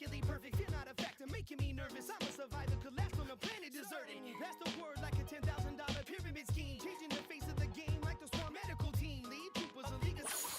immaculately perfect, you're not a factor, making me nervous. I'm a survivor, collapsed on the planet deserting. That's the word like a $10,000 pyramid scheme, changing the face of the game like the Swarm medical team. Lead troopers, a league of...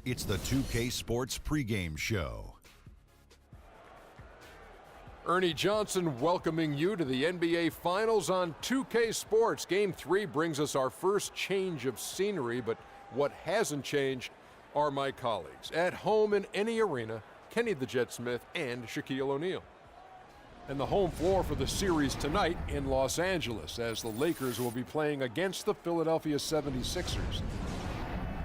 It's the 2K Sports pregame show. Ernie Johnson welcoming you to the NBA Finals on 2K Sports. Game 3 brings us our first change of scenery, but what hasn't changed are my colleagues. At home in any arena, Kenny the Jet Smith and Shaquille O'Neal. And the home floor for the series tonight in Los Angeles, as the Lakers will be playing against the Philadelphia 76ers.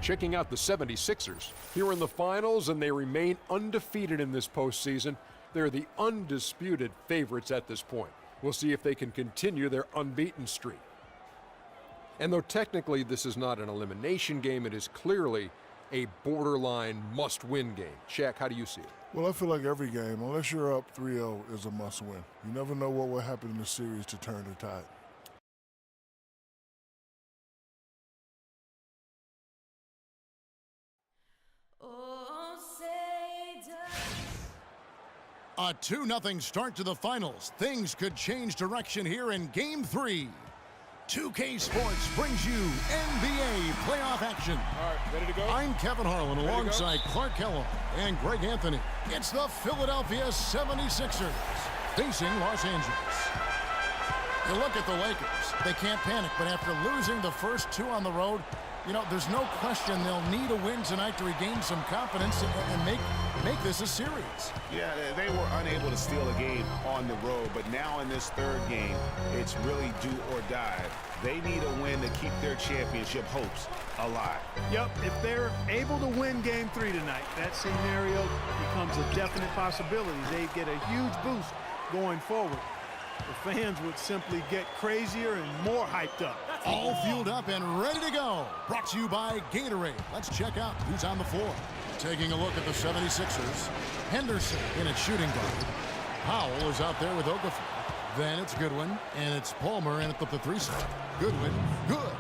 Checking out the 76ers here in the finals, and they remain undefeated in this postseason. They're the undisputed favorites at this point. We'll see if they can continue their unbeaten streak. And though technically this is not an elimination game, it is clearly a borderline must-win game. Shaq, how do you see it? Well, I feel like every game, unless you're up 3-0, is a must-win. You never know what will happen in the series to turn the tide. A 2-0 start to the finals. Things could change direction here in Game 3. 2K Sports brings you NBA playoff action. All right, ready to go? I'm Kevin Harlan alongside Clark Kellogg and Greg Anthony. It's the Philadelphia 76ers facing Los Angeles. You look at the Lakers. They can't panic, but after losing the first 2 on the road, you know, there's no question they'll need a win tonight to regain some confidence and make this a series. Yeah, they were unable to steal a game on the road, but now in this third game, it's really do or die. They need a win to keep their championship hopes alive. Yep, if they're able to win Game 3 tonight, that scenario becomes a definite possibility. They get a huge boost going forward. The fans would simply get crazier and more hyped up. All fueled up and ready to go. Brought to you by Gatorade. Let's check out who's on the floor. Taking a look at the 76ers. Henderson in at shooting guard. Powell is out there with Okafor. Then it's Goodwin, and it's Palmer in at the 3 spot. Goodwin, good.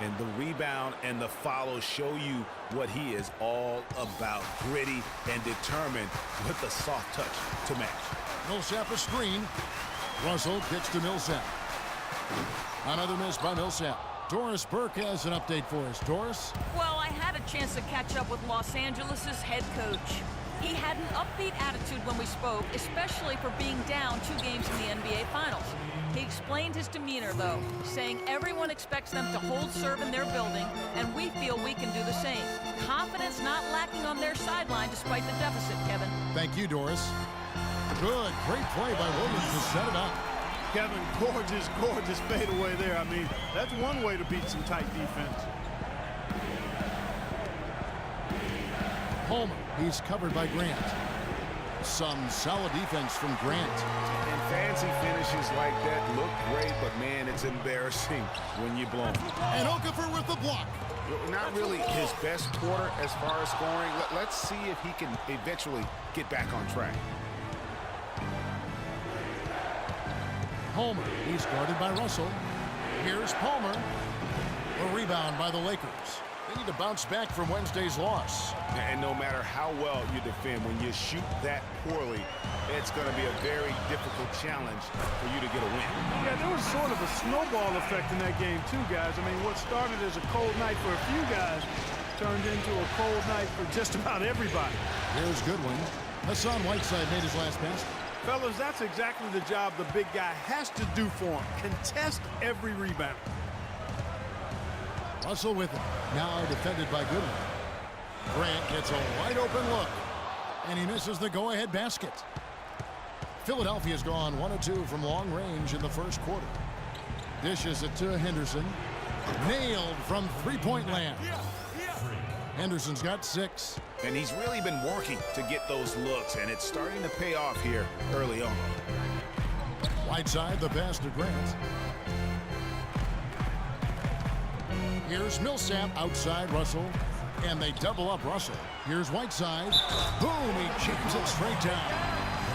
And the rebound and the follow show you what he is all about. Gritty and determined with the soft touch to match. Millsap a screen. Russell gets to Millsap. Another miss by Millsap. Doris Burke has an update for us. Doris? Well, I had a chance to catch up with Los Angeles' head coach. He had an upbeat attitude when we spoke, especially for being down 2 games in the NBA Finals. He explained his demeanor, though, saying everyone expects them to hold serve in their building, and we feel we can do the same. Confidence not lacking on their sideline despite the deficit, Kevin. Thank you, Doris. Good, great play by Williams to set it up. Kevin, gorgeous fadeaway there. I mean, that's one way to beat some tight defense. Palmer, he's covered by Grant. Some solid defense from Grant. And fancy finishes like that look great, but man, it's embarrassing when you blow them. And Okafor with the block. Not really his best quarter as far as scoring. Let's see if he can eventually get back on track. Palmer, he's guarded by Russell. Here's Palmer. A rebound by the Lakers. They need to bounce back from Wednesday's loss. And no matter how well you defend, when you shoot that poorly, it's going to be a very difficult challenge for you to get a win. Yeah, there was sort of a snowball effect in that game too, guys. I mean, what started as a cold night for a few guys turned into a cold night for just about everybody. Here's Goodwin. Hassan Whiteside made his last pass. Fellas, that's exactly the job the big guy has to do for him. Contest every rebound. Russell with it. Now defended by Goodwin. Grant gets a wide open look. And he misses the go-ahead basket. Philadelphia's gone 1 of 2 from long range in the first quarter. Dishes it to Henderson. Nailed from three-point land. Henderson's got 6. And he's really been working to get those looks, and it's starting to pay off here early on. Whiteside, the pass to Grant. Here's Millsap outside Russell, and they double up Russell. Here's Whiteside. Boom, he jams it straight down.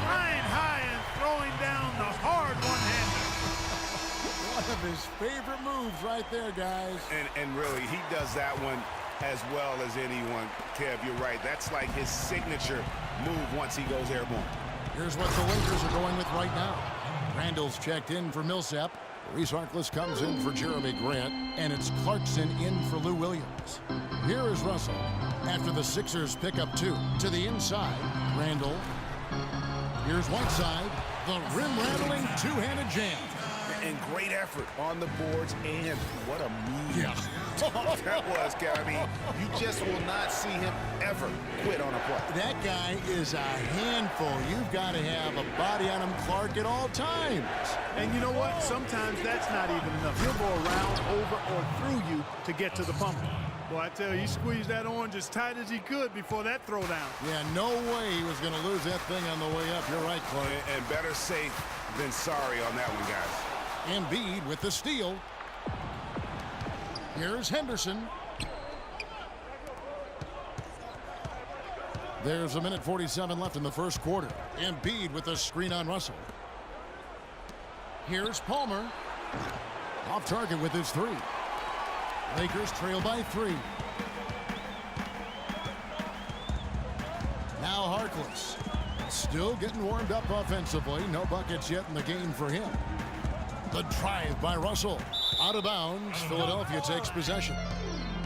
Flying high and throwing down the hard one-hander. One of his favorite moves right there, guys. And really, he does that one as well as anyone. Kev, you're right. That's like his signature move once he goes airborne. Here's what the Lakers are going with right now. Randall's checked in for Millsap. Reese Harkless comes in for Jeremy Grant, and it's Clarkson in for Lou Williams. Here is Russell after the Sixers pick up 2 to the inside. Randall. Here's Whiteside. The rim-rattling two-handed jam. And great effort on the boards, and what a move. Yeah. That was, Kev. I mean, you just will not see him ever quit on a play. That guy is a handful. You've got to have a body on him, Clark, at all times. And you know what? Sometimes that's not even enough. He'll go around, over, or through you to get to the pumper. Boy, I tell you, he squeezed that orange as tight as he could before that throwdown. Yeah, no way he was going to lose that thing on the way up. You're right, Clark. And better safe than sorry on that one, guys. Embiid with the steal. Here's Henderson. There's 1:47 left in the first quarter. Embiid with the screen on Russell. Here's Palmer. Off target with his 3. Lakers trail by 3. Now Harkless. Still getting warmed up offensively. No buckets yet in the game for him. The drive by Russell. Out of bounds. Philadelphia takes possession.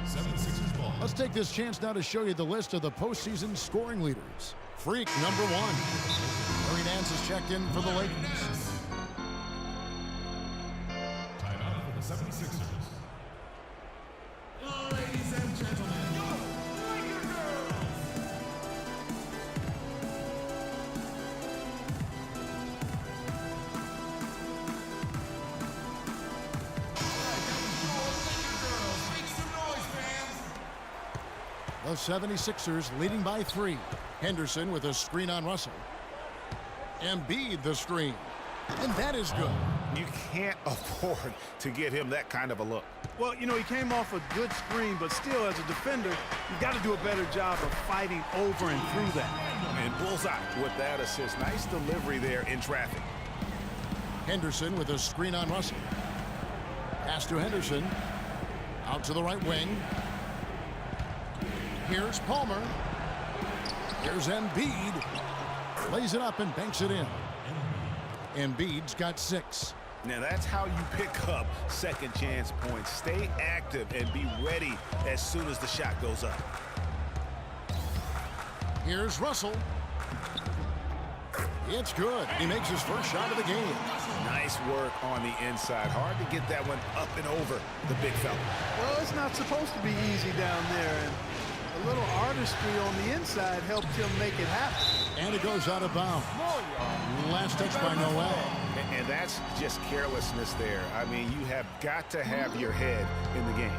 76ers ball. Let's take this chance now to show you the list of the postseason scoring leaders. Freak number 1. Larry Nance is checked in for the Lakers. Timeout for the 76ers. Ladies and gentlemen, the 76ers leading by 3. Henderson with a screen on Russell. Embiid the screen. And that is good. You can't afford to give him that kind of a look. Well, you know, he came off a good screen, but still, as a defender, you've got to do a better job of fighting over and through that. And bullseye with that assist. Nice delivery there in traffic. Henderson with a screen on Russell. Pass to Henderson. Out to the right wing. Here's Palmer. Here's Embiid. Lays it up and banks it in. Embiid's got 6. Now that's how you pick up second chance points. Stay active and be ready as soon as the shot goes up. Here's Russell. It's good. He makes his first shot of the game. Nice work on the inside. Hard to get that one up and over the big fella. Well, it's not supposed to be easy down there, and a little artistry on the inside helped him make it happen. And it goes out of bounds. Last touch by Noel. And that's just carelessness there. I mean, you have got to have your head in the game.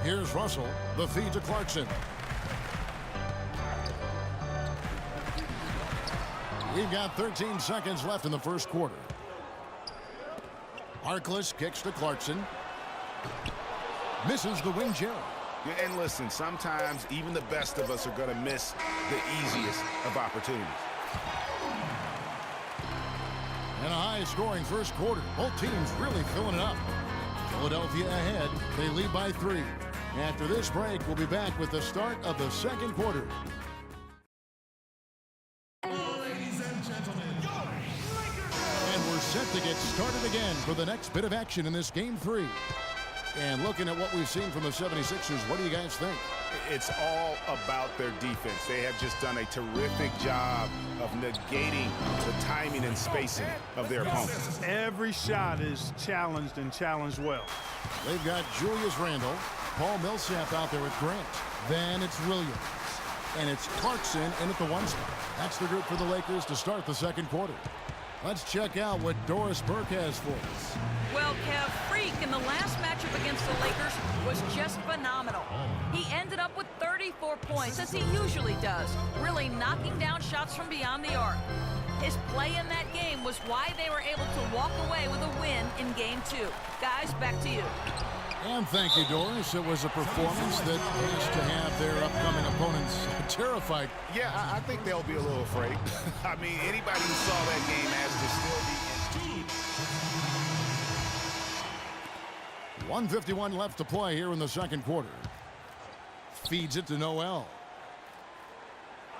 Here's Russell. The feed to Clarkson. We've got 13 seconds left in the first quarter. Harkless kicks to Clarkson. Misses the wing Jerry. And listen, sometimes even the best of us are going to miss the easiest of opportunities. And a high-scoring first quarter. Both teams really filling it up. Philadelphia ahead. They lead by 3. After this break, we'll be back with the start of the second quarter. ladies and gentlemen, And we're set to get started again for the next bit of action in this Game 3. And looking at what we've seen from the 76ers, what do you guys think? It's all about their defense. They have just done a terrific job of negating the timing and spacing of their opponents. Every shot is challenged and challenged well. They've got Julius Randle, Paul Millsap out there with Grant. Then it's Williams. And it's Clarkson in at the 1 spot. That's the group for the Lakers to start the second quarter. Let's check out what Doris Burke has for us. Well, Kev, Freak in the last matchup against the Lakers was just phenomenal. He ended up with 34 points, as he usually does, really knocking down shots from beyond the arc. His play in that game was why they were able to walk away with a win in Game 2. Guys, back to you. And thank you, Doris. It was a performance that has to have their upcoming opponents terrified. Yeah, I think they'll be a little afraid. I mean, anybody who saw that game has to still be 1:51 left to play here in the second quarter. Feeds it to Noel.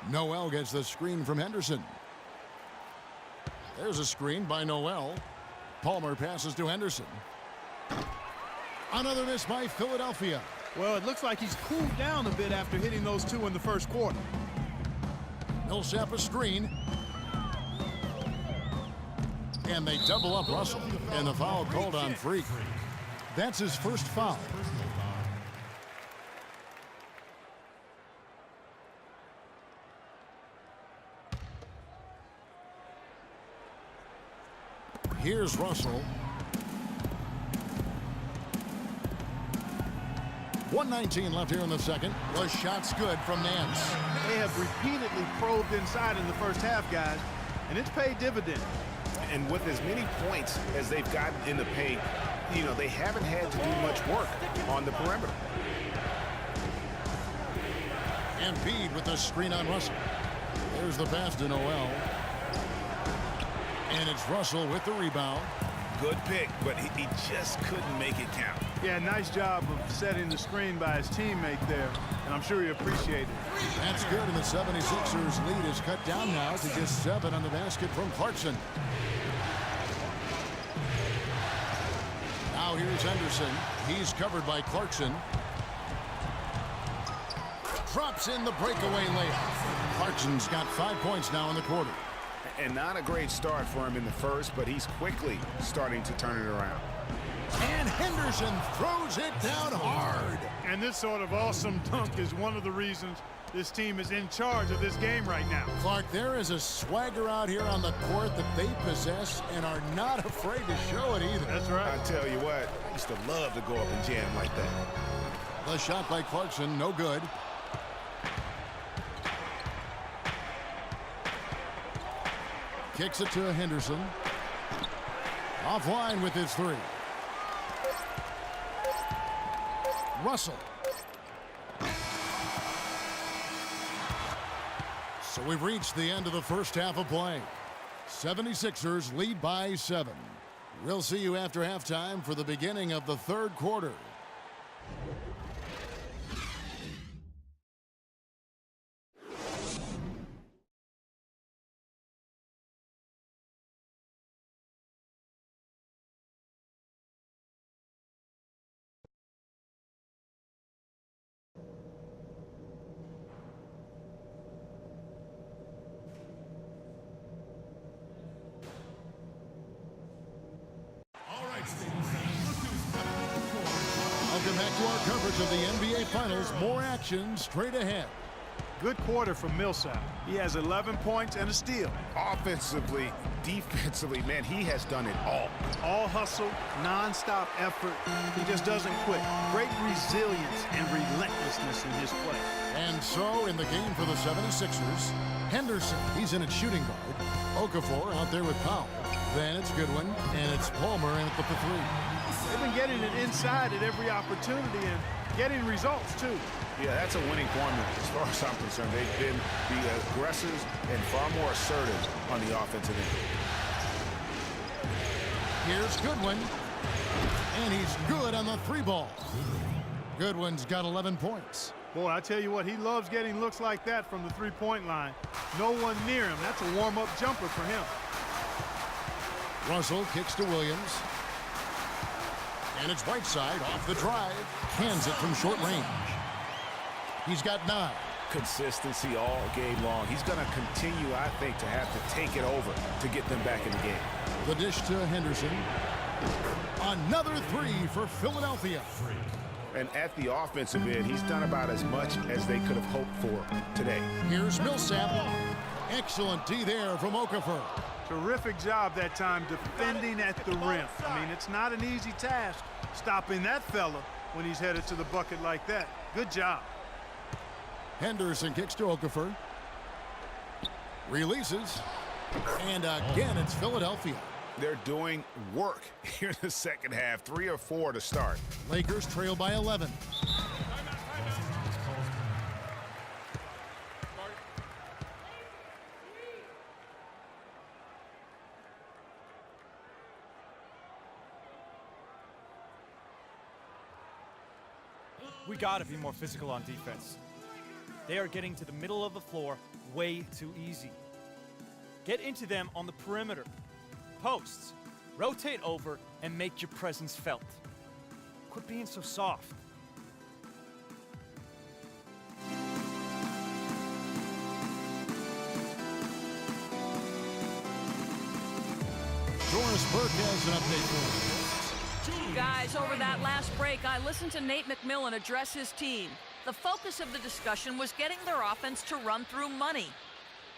Noel gets the screen from Henderson. There's a screen by Noel. Palmer passes to Henderson. Another miss by Philadelphia. Well, it looks like he's cooled down a bit after hitting those 2 in the first quarter. Millsap a screen. And they double up Russell. And the foul called on Freak. That's his first foul. Here's Russell. 1:19 left here in the second. The shot's good from Nance. They have repeatedly probed inside in the first half, guys, and it's paid dividends. And with as many points as they've gotten in the paint, you know, they haven't had to do much work on the perimeter. Embiid with the screen on Russell. There's the pass to Noel. And it's Russell with the rebound. Good pick, but he just couldn't make it count. Yeah, nice job of setting the screen by his teammate there, and I'm sure he appreciated it. That's good, and the 76ers lead is cut down now to just 7 on the basket from Clarkson. Now here's Henderson. He's covered by Clarkson. Drops in the breakaway layup. Clarkson's got 5 points now in the quarter. And not a great start for him in the first, but he's quickly starting to turn it around. And Henderson throws it down hard. And this sort of awesome dunk is one of the reasons this team is in charge of this game right now. Clark, there is a swagger out here on the court that they possess and are not afraid to show it either. That's right. I tell you what, I used to love to go up and jam like that. The shot by Clarkson, no good. Kicks it to Henderson. Offline with his 3. Russell. So we've reached the end of the first half of play. 76ers lead by 7. We'll see you after halftime for the beginning of the third quarter. Welcome back to our coverage of the NBA Finals. More action straight ahead. Good quarter from Millsap. He has 11 points and a steal. Offensively, defensively, man, he has done it all. All hustle, non-stop effort. He just doesn't quit. Great resilience and relentlessness in his play. And so in the game for the 76ers, Henderson, he's in at shooting guard. Okafor out there with Powell. Then it's Goodwin, and it's Palmer in at the 3. They've been getting it inside at every opportunity and getting results, too. Yeah, that's a winning formula as far as I'm concerned. They've been the aggressive and far more assertive on the offensive end. Here's Goodwin, and he's good on the 3 ball. Goodwin's got 11 points. Boy, I tell you what, he loves getting looks like that from the 3-point line. No one near him. That's a warm-up jumper for him. Russell kicks to Williams. And it's Whiteside off the drive. Cans it from short range. He's got 9. Consistency all game long. He's going to continue, I think, to have to take it over to get them back in the game. The dish to Henderson. Another 3 for Philadelphia. And at the offensive end, he's done about as much as they could have hoped for today. Here's Millsap. Excellent D there from Okafor. Terrific job that time defending at the rim. I mean, it's not an easy task stopping that fella when he's headed to the bucket like that. Good job. Henderson kicks to Okafor. Releases. And again, it's Philadelphia. They're doing work here in the second half. 3 or 4 to start. Lakers trail by 11. We gotta be more physical on defense. They are getting to the middle of the floor way too easy. Get into them on the perimeter. Posts. Rotate over and make your presence felt. Quit being so soft. Doris Burke has an update for us. Guys, over that last break, I listened to Nate McMillan address his team. The focus of the discussion was getting their offense to run through money.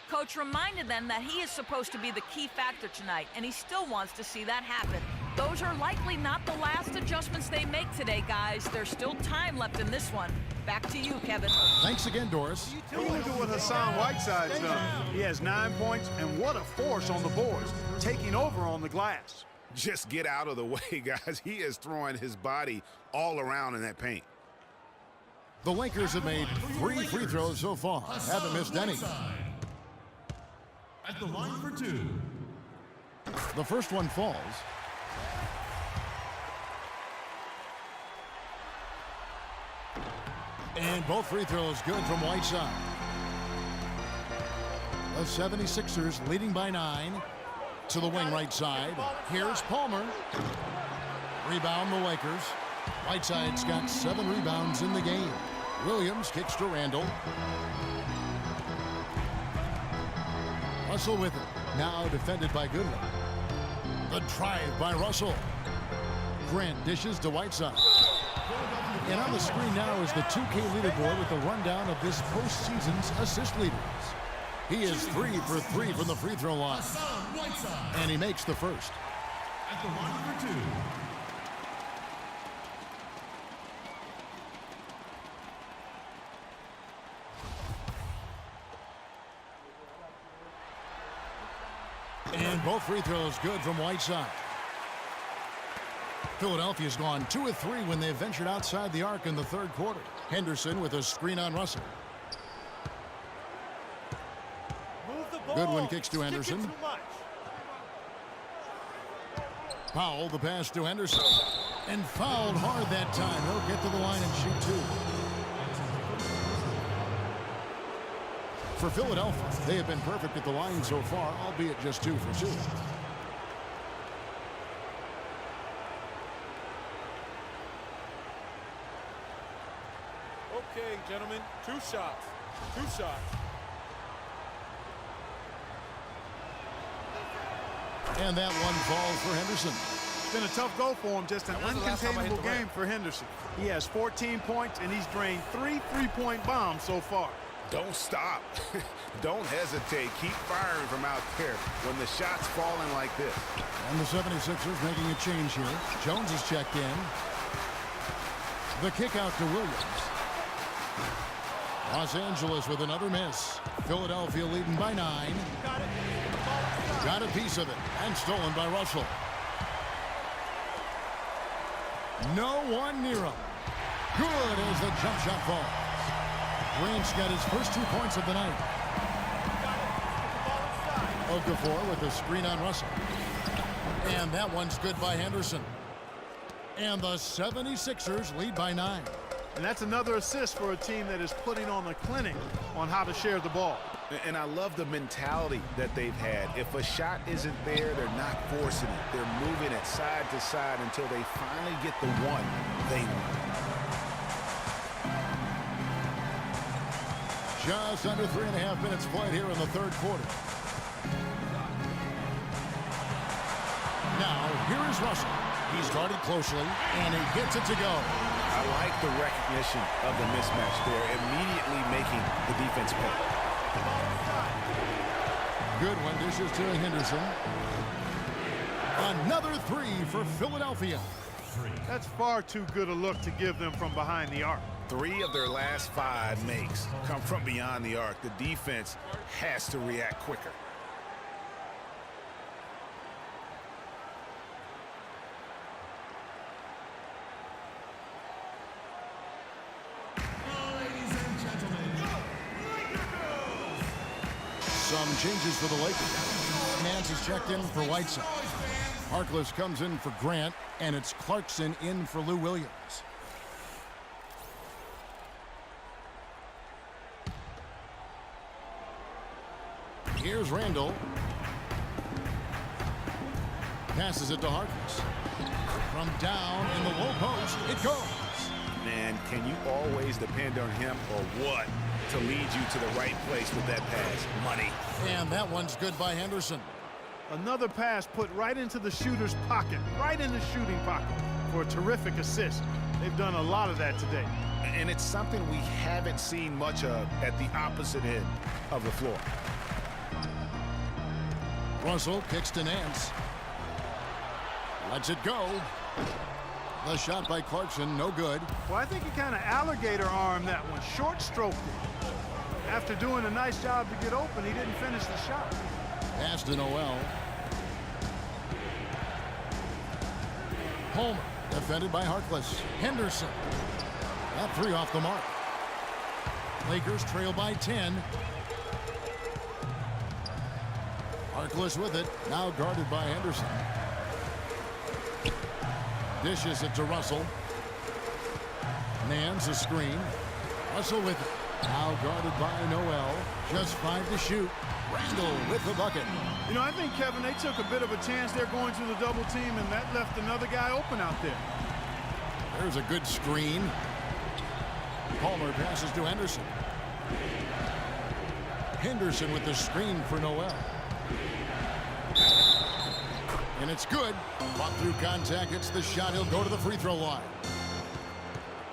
Coach reminded them that he is supposed to be the key factor tonight, and he still wants to see that happen. Those are likely not the last adjustments they make today, guys. There's still time left in this one. Back to you, Kevin. Thanks again, Doris. Look at what Hassan Whiteside's done. He has 9 points, and what a force on the boards, taking over on the glass. Just get out of the way, guys. He is throwing his body all around in that paint. The Lakers have made 3 free throws so far. Haven't missed any. At the line for 2. The first one falls. And both free throws good from Whiteside. The 76ers leading by 9 to the wing right side. Here's Palmer. Rebound the Lakers. Whiteside's got 7 rebounds in the game. Williams kicks to Randall. Russell with it. Now defended by Goodwin. The drive by Russell. Grant dishes to Whiteside. And on the screen now is the 2K leaderboard with the rundown of this postseason's assist leaders. He is 3 for 3 from the free throw line. And he makes the first. At the line for 2. And both free throws good from Whiteside. Philadelphia's gone 2 of 3 when they ventured outside the arc in the third quarter. Henderson with a screen on Russell. Goodwin kicks to Henderson. Powell, the pass to Henderson. And fouled hard that time. He'll get to the line and shoot 2. For Philadelphia, they have been perfect at the line so far, albeit just 2 for 2. Okay, gentlemen, 2 shots. 2 shots. And that one falls for Henderson. It's been a tough go for him, just an uncontainable game for Henderson. He has 14 points, and he's drained 3 3-point bombs so far. Don't stop. Don't hesitate. Keep firing from out there when the shot's falling like this. And the 76ers making a change here. Jones is checked in. The kick out to Williams. Los Angeles with another miss. Philadelphia leading by 9. Got a piece of it and stolen by Russell. No one near him. Good as the jump shot falls. Grant's got his first 2 points of the night. Okafor with a screen on Russell. And that one's good by Henderson. And the 76ers lead by 9. And that's another assist for a team that is putting on a clinic on how to share the ball. And I love the mentality that they've had. If a shot isn't there, they're not forcing it. They're moving it side to side until they finally get the one they want. Just under 3.5 minutes played here in the third quarter. Now, here is Russell. He's guarded closely, and he gets it to go. I like the recognition of the mismatch there, immediately making the defense pay. Good one, dishes to Henderson. Another three for Philadelphia. That's far too good a look to give them from behind the arc. 3 of their last 5 makes come from beyond the arc. The defense has to react quicker. Some changes for the Lakers. Nance is checked in for Whiteside. Harkless comes in for Grant, and it's Clarkson in for Lou Williams. Here's Randall. Passes it to Harkless. From down in the low post, it goes. Man, can you always depend on him or what to lead you to the right place with that pass? Money. And that one's good by Henderson. Another pass put right into the shooter's pocket, right in the shooting pocket for a terrific assist. They've done a lot of that today. And it's something we haven't seen much of at the opposite end of the floor. Russell kicks to Nance. Lets it go. The shot by Clarkson, no good. Well, I think he kind of alligator armed that one, short stroked it. After doing a nice job to get open, he didn't finish the shot. Pass to Noel. Homer, defended by Harkless. Henderson. That 3 off the mark. Lakers trail by 10. Harkless with it, now guarded by Henderson. Dishes it to Russell. Nance a screen. Russell with it. Now guarded by Noel. Just 5 to shoot. Randall with the bucket. You know, I think, Kevin, they took a bit of a chance there going to the double team, and that left another guy open out there. There's a good screen. Palmer passes to Henderson. Henderson with the screen for Noel. And it's good. Fought through contact. It's the shot. He'll go to the free throw line.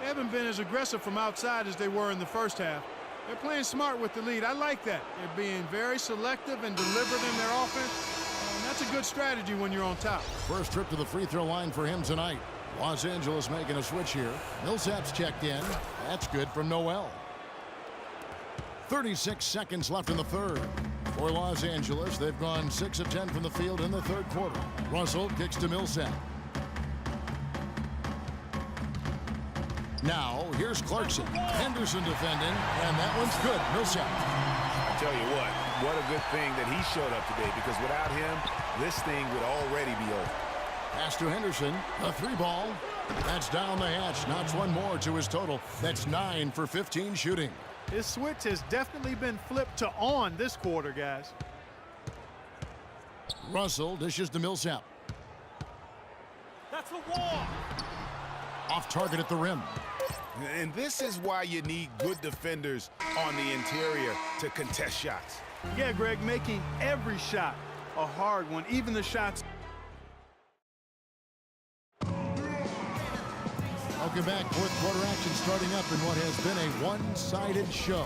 They haven't been as aggressive from outside as they were in the first half. They're playing smart with the lead. I like that. They're being very selective and deliberate in their offense. And that's a good strategy when you're on top. First trip to the free throw line for him tonight. Los Angeles making a switch here. Millsap's checked in. That's good from Noel. 36 seconds left in the third. For Los Angeles, they've gone 6 of 10 from the field in the third quarter. Russell kicks to Millsap. Now, here's Clarkson. Henderson defending, and that one's good. Millsap. I tell you what a good thing that he showed up today, because without him, this thing would already be over. Pass to Henderson. A 3 ball. That's down the hatch. Knocks one more to his total. That's 9 for 15 shooting. His switch has definitely been flipped to on this quarter, guys. Russell dishes to Millsap. That's a walk. Off target at the rim. And this is why you need good defenders on the interior to contest shots. Yeah, Greg, making every shot a hard one, even the shots. Welcome back. Fourth quarter action starting up in what has been a one-sided show.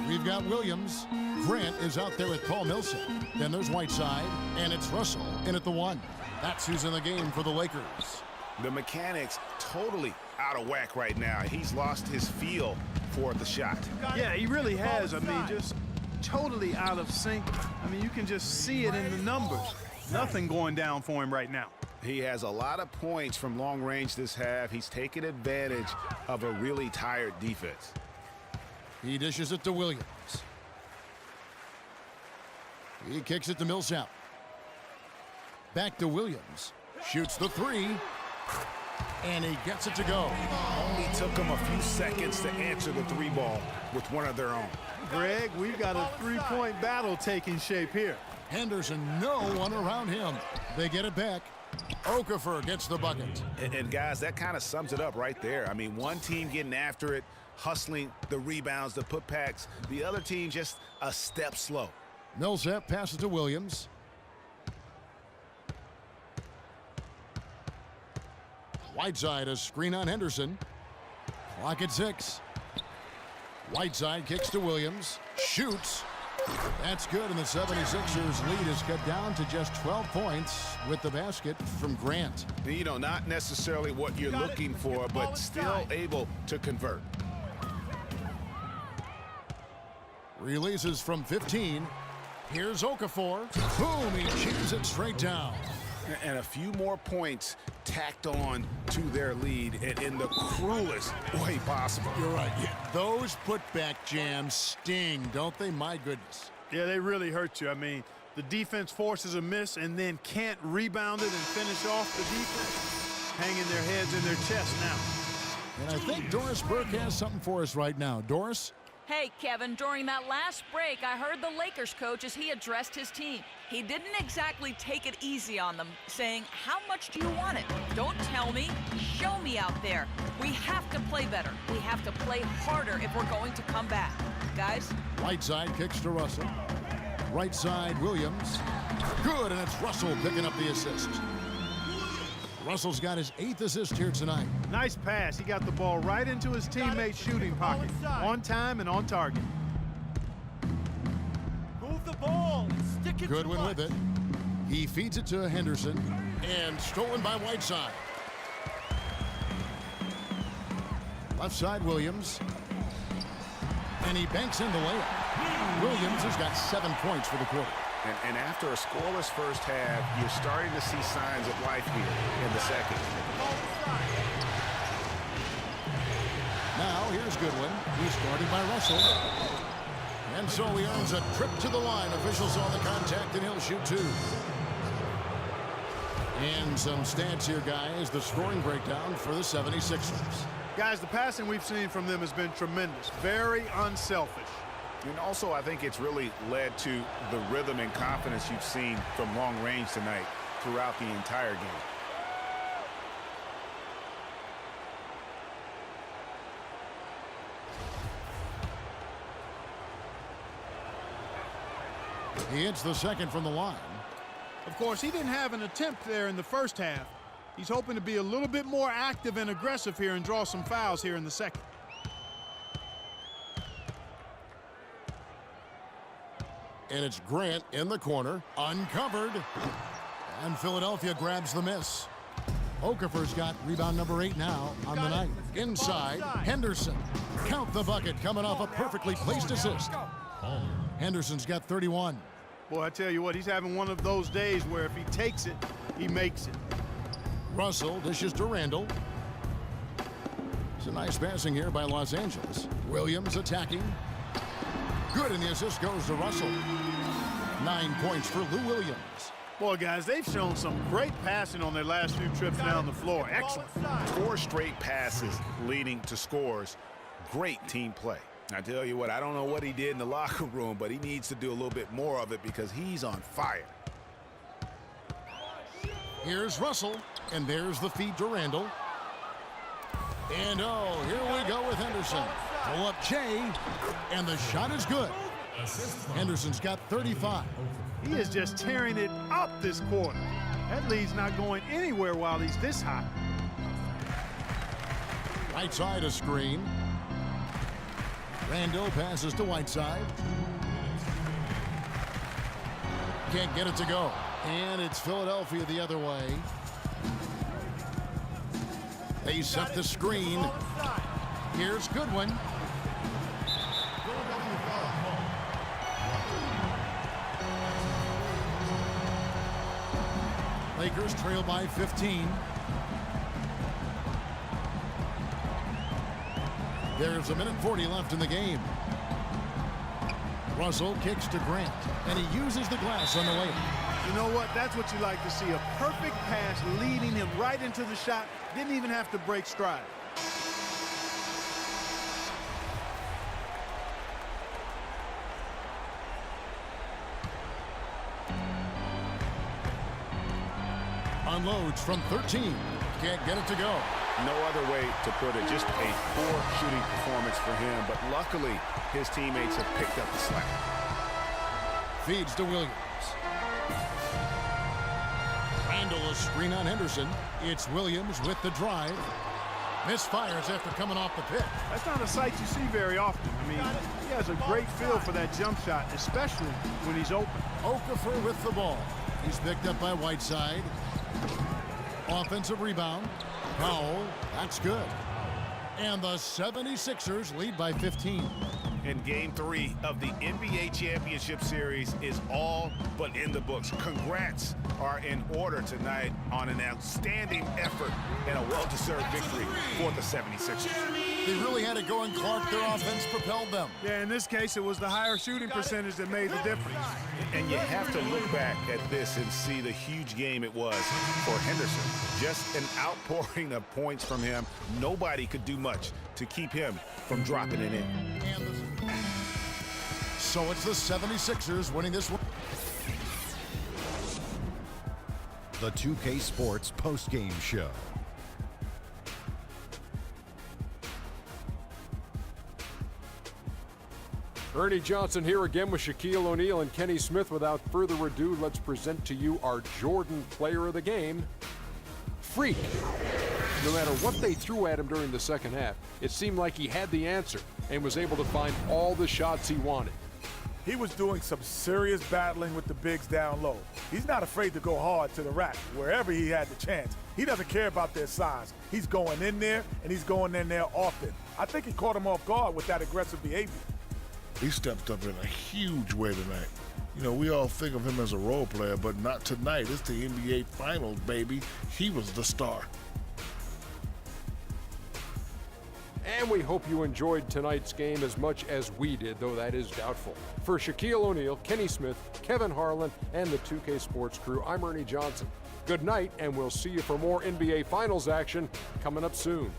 We've got Williams. Grant is out there with Paul Millsap. Then there's Whiteside, and it's Russell in at the 1. That's who's in the game for the Lakers. The mechanics totally out of whack right now. He's lost his feel for the shot. Yeah, he really has. I mean, just totally out of sync. I mean, you can just see it in the numbers. Nothing going down for him right now. He has a lot of points from long range this half. He's taken advantage of a really tired defense. He dishes it to Williams. He kicks it to Millsap. Back to Williams. Shoots the 3. And he gets it to go. Only took him a few seconds to answer the 3 ball with one of their own. Greg, we've got a 3-point battle taking shape here. Henderson, no one around him. They get it back. Okafor gets the bucket. And guys, that kind of sums it up right there. I mean, one team getting after it, hustling the rebounds, the putbacks. The other team just a step slow. Millsap passes to Williams. Whiteside, a screen on Henderson. Clock at 6. Whiteside kicks to Williams. Shoots. That's good, and the 76ers lead is cut down to just 12 points with the basket from Grant. You know, not necessarily what you're looking for, but still able to convert. Releases from 15. Here's Okafor. Boom, he chews it straight down. And a few more points tacked on to their lead in the cruelest way possible. You're right. Yeah, those putback jams sting, don't they? My goodness. Yeah, they really hurt you. I mean, the defense forces a miss and then can't rebound it and finish off the defense. Hanging their heads in their chest now. And I think Doris Burke has something for us right now. Doris? Hey, Kevin, during that last break, I heard the Lakers coach as he addressed his team. He didn't exactly take it easy on them, saying, how much do you want it? Don't tell me, show me out there. We have to play better. We have to play harder if we're going to come back. Guys? Whiteside kicks to Russell. Right side, Williams. Good, and it's Russell picking up the assist. Russell's got his 8th assist here tonight. Nice pass. He got the ball right into his teammate's shooting pocket. On time and on target. Move the ball and stick it. Goodwin with it. He feeds it to Henderson. And stolen by Whiteside. Left side, Williams. And he banks in the layup. Williams has got 7 points for the quarter. And after a scoreless first half, you're starting to see signs of life here in the second. Now here's Goodwin. He's guarded by Russell. And so he earns a trip to the line. Officials saw the contact, and he'll shoot 2. And some stats here, guys. The scoring breakdown for the 76ers. Guys, the passing we've seen from them has been tremendous. Very unselfish. And also, I think it's really led to the rhythm and confidence you've seen from long range tonight throughout the entire game. He hits the second from the line. Of course, he didn't have an attempt there in the first half. He's hoping to be a little bit more active and aggressive here and draw some fouls here in the second. And it's Grant in the corner, uncovered. And Philadelphia grabs the miss. Okafor's got rebound number 8 now on the night. Inside, Henderson. Count the bucket coming off a perfectly placed assist. Henderson's got 31. Boy, I tell you what, he's having one of those days where if he takes it, he makes it. Russell dishes to Randall. It's a nice passing here by Los Angeles. Williams attacking. Good, and the assist goes to Russell. 9 points for Lou Williams. Boy, guys, they've shown some great passing on their last few trips down the floor. Excellent. 4 straight passes leading to scores. Great team play. I tell you what, I don't know what he did in the locker room, but he needs to do a little bit more of it because he's on fire. Here's Russell, and there's the feed to Randall. And oh, here we go with Henderson. Pull up Jay, and the shot is good. Henderson's got 35. He is just tearing it up this quarter. That lead's not going anywhere while he's this hot. Right side a screen. Randall passes to Whiteside. Can't get it to go. And it's Philadelphia the other way. They set the screen. Here's Goodwin. Lakers trail by 15. There's 1:40 left in the game. Russell kicks to Grant, and he uses the glass on the way. You know what? That's what you like to see. A perfect pass leading him right into the shot. Didn't even have to break stride. Unloads from 13. Can't get it to go. No other way to put it. Just a poor shooting performance for him, but luckily his teammates have picked up the slack. Feeds to Williams. Randall a screen on Henderson. It's Williams with the drive. Misfires after coming off the pick. That's not a sight you see very often. I mean, he has a great feel for that jump shot, especially when he's open. Okafor with the ball. He's picked up by Whiteside. Offensive rebound. Powell. That's good. And the 76ers lead by 15. And Game 3 of the NBA Championship Series is all but in the books. Congrats are in order tonight on an outstanding effort and a well-deserved victory for the 76ers. They really had it going, Clark. Their offense propelled them. Yeah, in this case, it was the higher shooting percentage that made the difference. And you have to look back at this and see the huge game it was for Henderson. Just an outpouring of points from him. Nobody could do much to keep him from dropping it in. So it's the 76ers winning this one. The 2K Sports post-game show. Ernie Johnson here again with Shaquille O'Neal and Kenny Smith. Without further ado, let's present to you our Jordan Player of the Game, Freak. No matter what they threw at him during the second half, it seemed like he had the answer and was able to find all the shots he wanted. He was doing some serious battling with the bigs down low. He's not afraid to go hard to the rack wherever he had the chance. He doesn't care about their size. He's going in there, and he's going in there often. I think he caught him off guard with that aggressive behavior. He stepped up in a huge way tonight. You know, we all think of him as a role player, but not tonight. It's the NBA Finals, baby. He was the star. And we hope you enjoyed tonight's game as much as we did, though that is doubtful. For Shaquille O'Neal, Kenny Smith, Kevin Harlan, and the 2K Sports crew, I'm Ernie Johnson. Good night, and we'll see you for more NBA Finals action coming up soon.